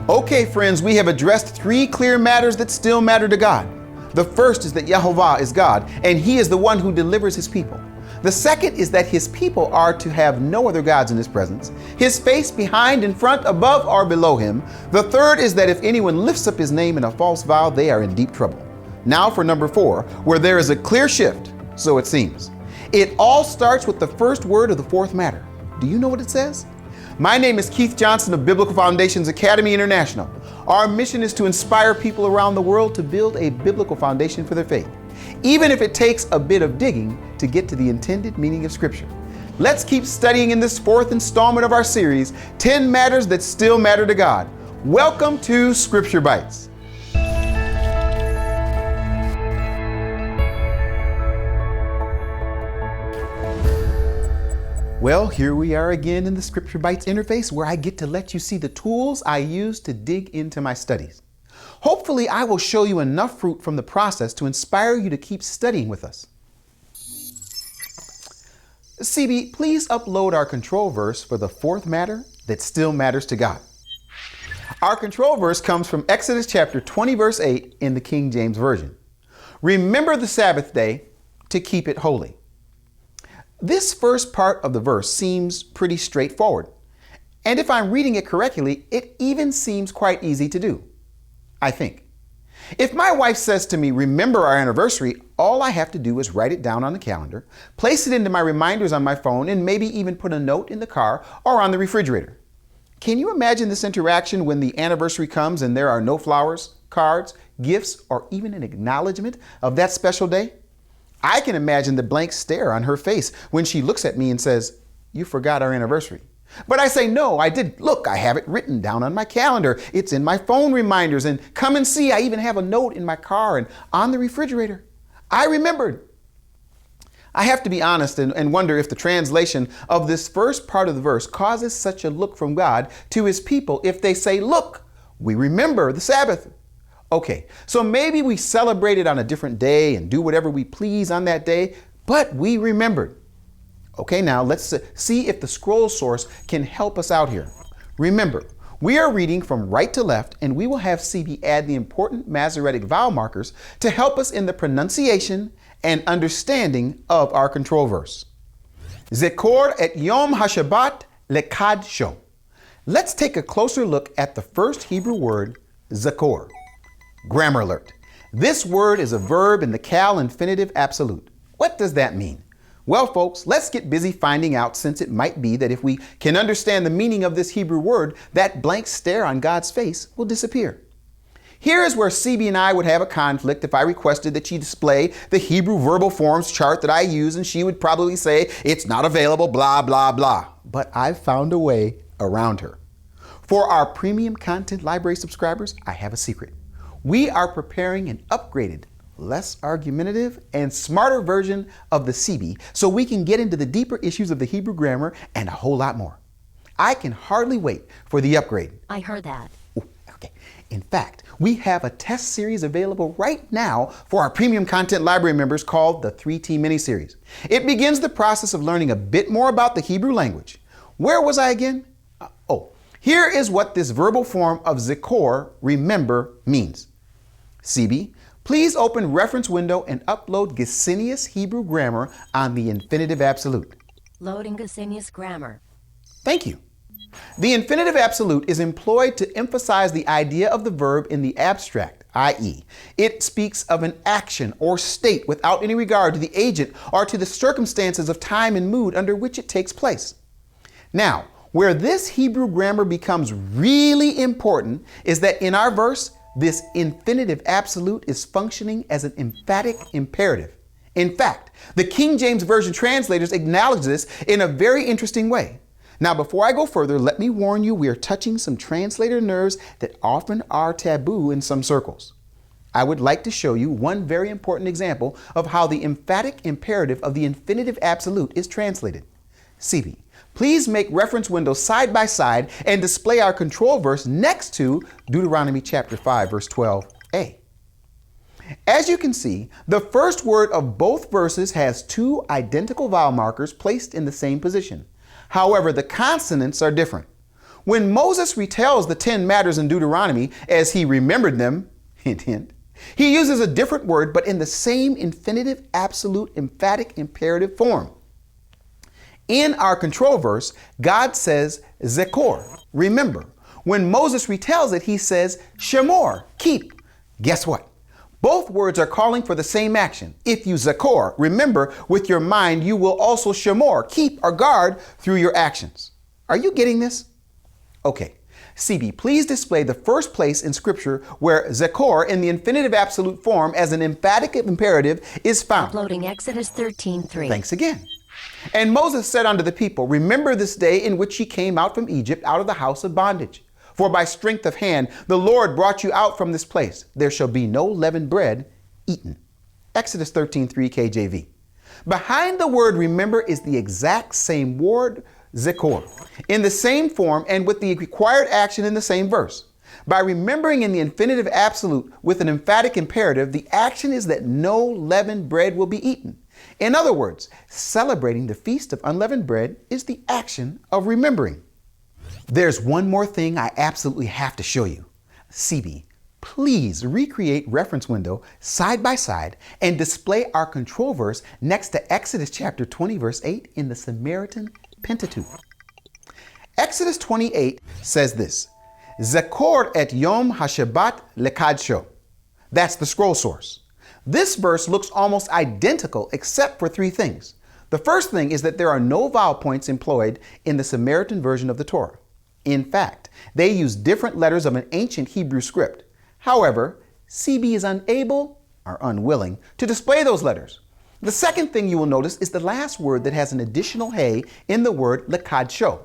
Okay, friends, we have addressed three clear matters that still matter to God. The first is that Yehovah is God, and He is the one who delivers His people. The second is that His people are to have no other gods in His presence, His face behind, in front, above, or below Him. The third is that if anyone lifts up His name in a false vow, they are in deep trouble. Now for number 4, where there is a clear shift, so it seems. It all starts with the first word of the fourth matter. Do you know what it says? My name is Keith Johnson of Biblical Foundations Academy International. Our mission is to inspire people around the world to build a biblical foundation for their faith, even if it takes a bit of digging to get to the intended meaning of Scripture. Let's keep studying in this fourth installment of our series, 10 Matters That Still Matter to God. Welcome to Scripture Bites. Well, here we are again in the Scripture Bites interface, where I get to let you see the tools I use to dig into my studies. Hopefully, I will show you enough fruit from the process to inspire you to keep studying with us. CB, please upload our control verse for the fourth matter that still matters to God. Our control verse comes from Exodus chapter 20, verse 8 in the King James Version. Remember the Sabbath day to keep it holy. This first part of the verse seems pretty straightforward, and if I'm reading it correctly, it even seems quite easy to do, I think. If my wife says to me, remember our anniversary, all I have to do is write it down on the calendar, place it into my reminders on my phone, and maybe even put a note in the car or on the refrigerator. Can you imagine this interaction when the anniversary comes and there are no flowers, cards, gifts, or even an acknowledgement of that special day? I can imagine the blank stare on her face when she looks at me and says, "You forgot our anniversary." But I say, "No, I did. Look, I have it written down on my calendar. It's in my phone reminders, and come and see, I even have a note in my car and on the refrigerator. I remembered." I have to be honest and wonder if the translation of this first part of the verse causes such a look from God to His people if they say, "Look, we remember the Sabbath." Okay, so maybe we celebrate it on a different day and do whatever we please on that day, but we remembered. Okay, now let's see if the scroll source can help us out here. Remember, we are reading from right to left, and we will have CB add the important Masoretic vowel markers to help us in the pronunciation and understanding of our control verse. Zakor et Yom HaShabbat lekadsho. Let's take a closer look at the first Hebrew word, Zakor. Grammar alert. This word is a verb in the cal infinitive absolute. What does that mean? Well, folks, let's get busy finding out, since it might be that if we can understand the meaning of this Hebrew word, that blank stare on God's face will disappear. Here is where CB and I would have a conflict if I requested that she display the Hebrew verbal forms chart that I use, and she would probably say it's not available, blah, blah, blah. But I've found a way around her. For our premium content library subscribers, I have a secret. We are preparing an upgraded, less argumentative, and smarter version of the CB so we can get into the deeper issues of the Hebrew grammar and a whole lot more. I can hardly wait for the upgrade. I heard that. Ooh, okay. In fact, we have a test series available right now for our premium content library members called the 3T mini-series. It begins the process of learning a bit more about the Hebrew language. Where was I again? Here is what this verbal form of Zakor, remember, means. CB, please open reference window and upload Gesenius Hebrew grammar on the infinitive absolute. Loading Gesenius grammar. Thank you. The infinitive absolute is employed to emphasize the idea of the verb in the abstract, i.e., it speaks of an action or state without any regard to the agent or to the circumstances of time and mood under which it takes place. Now, where this Hebrew grammar becomes really important is that in our verse, this infinitive absolute is functioning as an emphatic imperative. In fact, the King James Version translators acknowledge this in a very interesting way. Now, before I go further, let me warn you, we are touching some translator nerves that often are taboo in some circles. I would like to show you one very important example of how the emphatic imperative of the infinitive absolute is translated. CB, please make reference windows side by side and display our control verse next to Deuteronomy chapter 5, verse 12a. As you can see, the first word of both verses has two identical vowel markers placed in the same position. However, the consonants are different. When Moses retells the 10 matters in Deuteronomy as he remembered them, hint, hint, he uses a different word, but in the same infinitive, absolute, emphatic, imperative form. In our control verse, God says, Zakor, remember. When Moses retells it, he says, Shemor, keep. Guess what? Both words are calling for the same action. If you Zakor, remember, with your mind, you will also Shemor, keep or guard through your actions. Are you getting this? Okay. CB, please display the first place in Scripture where Zakor in the infinitive absolute form as an emphatic imperative is found. Uploading Exodus 13:3. Thanks again. And Moses said unto the people, remember this day in which ye came out from Egypt, out of the house of bondage. For by strength of hand the Lord brought you out from this place. There shall be no leavened bread eaten. Exodus 13:3 KJV. Behind the word remember is the exact same word, Zakor, in the same form and with the required action in the same verse. By remembering in the infinitive absolute with an emphatic imperative, the action is that no leavened bread will be eaten. In other words, celebrating the Feast of Unleavened Bread is the action of remembering. There's one more thing I absolutely have to show you. CB, please recreate reference window side by side and display our control verse next to Exodus chapter 20 verse 8 in the Samaritan Pentateuch. Exodus 28 says this, Zakor et Yom HaShabbat lekadsho. That's the scroll source. This verse looks almost identical except for three things. The first thing is that there are no vowel points employed in the Samaritan version of the Torah. In fact, they use different letters of an ancient Hebrew script. However, CB is unable or unwilling to display those letters. The second thing you will notice is the last word that has an additional hey in the word lekadsho.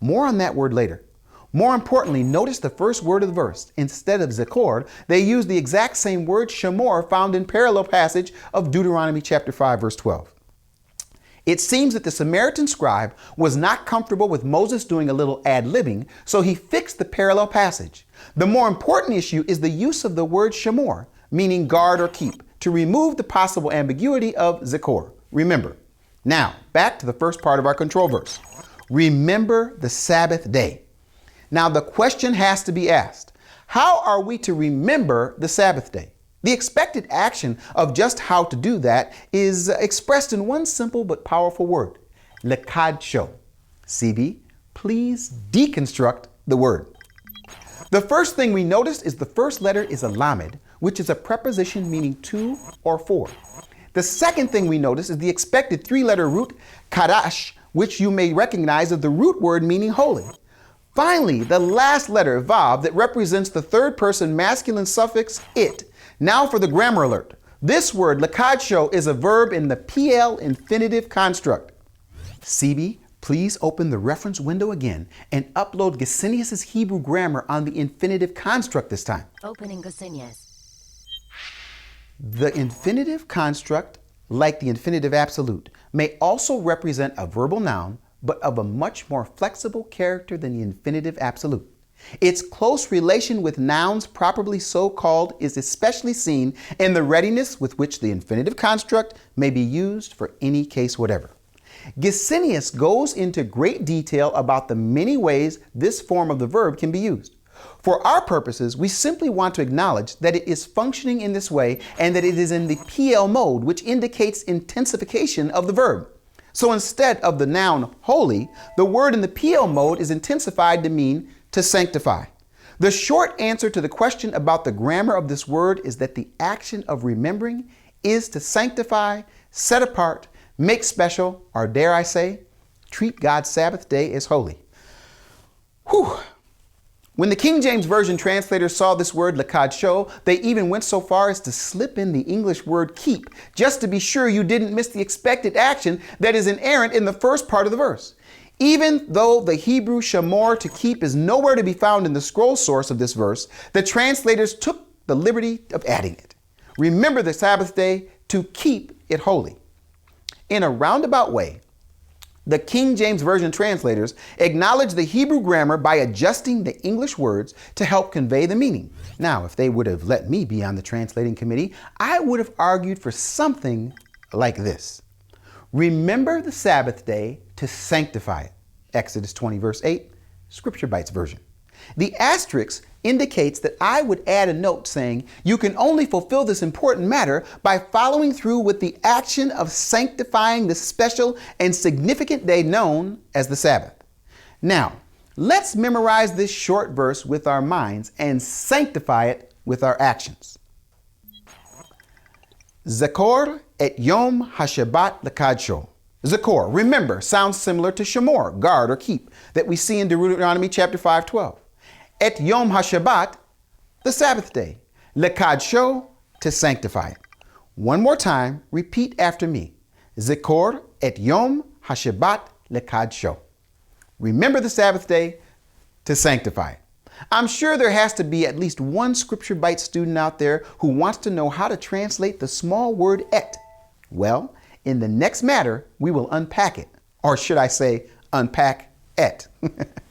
More on that word later. More importantly, notice the first word of the verse. Instead of Zakor, they use the exact same word Shemor found in parallel passage of Deuteronomy chapter 5 verse 12. It seems that the Samaritan scribe was not comfortable with Moses doing a little ad-libbing, so he fixed the parallel passage. The more important issue is the use of the word Shemor, meaning guard or keep, to remove the possible ambiguity of Zakor. Remember. Now, back to the first part of our control verse. Remember the Sabbath day. Now, the question has to be asked, how are we to remember the Sabbath day? The expected action of just how to do that is expressed in one simple but powerful word, lekadsho. CB, please deconstruct the word. The first thing we notice is the first letter is a lamed, which is a preposition meaning to or for. The second thing we notice is the expected three-letter root, kadash, which you may recognize as the root word meaning holy. Finally, the last letter, vav, that represents the third person masculine suffix it. Now for the grammar alert. This word, lekadsho, is a verb in the PL infinitive construct. CB, please open the reference window again and upload Gesenius' Hebrew grammar on the infinitive construct this time. Opening Gesenius. The infinitive construct, like the infinitive absolute, may also represent a verbal noun, but of a much more flexible character than the infinitive absolute. Its close relation with nouns properly so called is especially seen in the readiness with which the infinitive construct may be used for any case whatever. Gesenius goes into great detail about the many ways this form of the verb can be used. For our purposes, we simply want to acknowledge that it is functioning in this way and that it is in the PL mode, which indicates intensification of the verb. So instead of the noun holy, the word in the PL mode is intensified to mean to sanctify. The short answer to the question about the grammar of this word is that the action of remembering is to sanctify, set apart, make special, or dare I say, treat God's Sabbath day as holy. Whew. When the King James Version translators saw this word lekadsho, they even went so far as to slip in the English word keep, just to be sure you didn't miss the expected action that is inherent in the first part of the verse. Even though the Hebrew shamor, to keep, is nowhere to be found in the scroll source of this verse, the translators took the liberty of adding it. Remember the Sabbath day to keep it holy. In a roundabout way, the King James Version translators acknowledge the Hebrew grammar by adjusting the English words to help convey the meaning. Now, if they would have let me be on the translating committee, I would have argued for something like this. Remember the Sabbath day to sanctify it. Exodus 20 verse 8, Scripture Bites version. The asterisk indicates that I would add a note saying you can only fulfill this important matter by following through with the action of sanctifying the special and significant day known as the Sabbath. Now, let's memorize this short verse with our minds and sanctify it with our actions. Zakor et Yom HaShabbat Lekadsho. Zakor, remember, sounds similar to Shamor, guard or keep, that we see in Deuteronomy chapter 5:12. Et Yom HaShabbat, the Sabbath day. Lekadsho, to sanctify it. One more time, repeat after me. Zakor et Yom HaShabbat Lekadsho. Remember the Sabbath day to sanctify it. I'm sure there has to be at least one Scripture Bite student out there who wants to know how to translate the small word et. Well, in the next matter, we will unpack it. Or should I say, unpack et.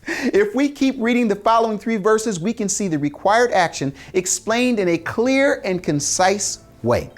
If we keep reading the following 3 verses, we can see the required action explained in a clear and concise way.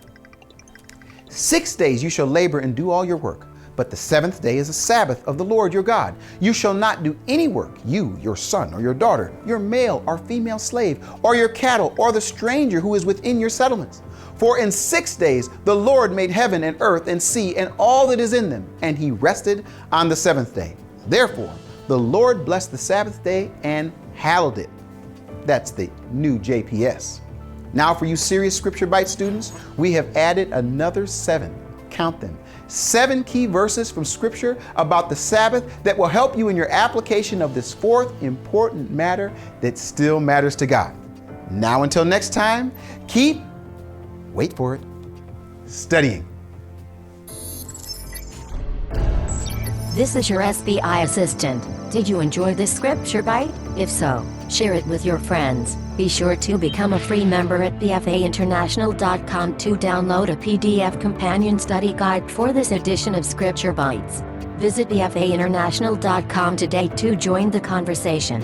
6 days you shall labor and do all your work, but the 7th day is a Sabbath of the Lord your God. You shall not do any work, you, your son or your daughter, your male or female slave, or your cattle, or the stranger who is within your settlements. For in 6 days the Lord made heaven and earth and sea and all that is in them, and he rested on the 7th day. Therefore, the Lord blessed the Sabbath day and hallowed it. That's the new JPS. Now for you serious Scripture Bite students, we have added another 7, count them, 7 key verses from Scripture about the Sabbath that will help you in your application of this 4th important matter that still matters to God. Now until next time, keep, wait for it, studying. This is your SBI assistant. Did you enjoy this Scripture Bite? If so, share it with your friends. Be sure to become a free member at bfainternational.com to download a PDF companion study guide for this edition of Scripture Bites. Visit bfainternational.com today to join the conversation.